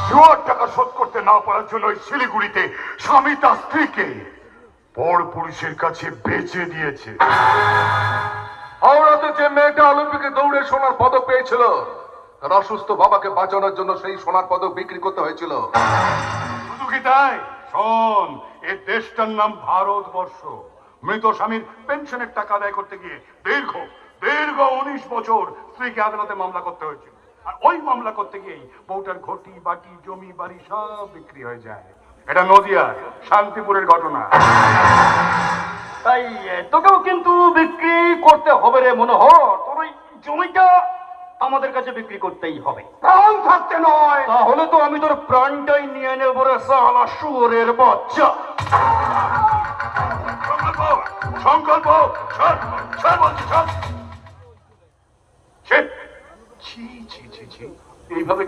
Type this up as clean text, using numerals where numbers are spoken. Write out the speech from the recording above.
জুয়ার টাকা শোধ করতে না পারার জন্য ওই শিলিগুড়িতে স্বামী তার স্ত্রীকে পর পুরুষের কাছে বেচে দিয়েছে। হাওড়াতে যে মেয়েটা অলিম্পিকে দৌড়ে সোনার পদক পেয়েছিল, তার অসুস্থ বাবাকে বাঁচানোর জন্য সেই সোনার পদক বিক্রি করতে হয়েছিল। শুধু কি তাই? শোন, এই দেশটার নাম ভারতবর্ষ। মৃত স্বামীর পেনশনের টাকা আদায় করতে গিয়ে দীর্ঘ 19 বছর স্ত্রীকে আদালতে মামলা করতে হয়েছিল। আর ওই মামলা করতে গিয়েই বউটার ঘটি বাটি জমি বাড়ি সব বিক্রি হয়ে যায়। এটা নদিয়ার শান্তিপুরের ঘটনা। তাই তোকেও কিন্তু বিক্রি করতে হবে রে মনোহর। তোর ওই জমিটা আমাদের কাছে বিক্রি করতেই হবে। প্রাণ থাকতে নয়। তাহলে তো আমি তোর প্রাণটাই নিয়ে নেব রে শালা শুয়োরের বাচ্চা। সংকল্প এইভাবে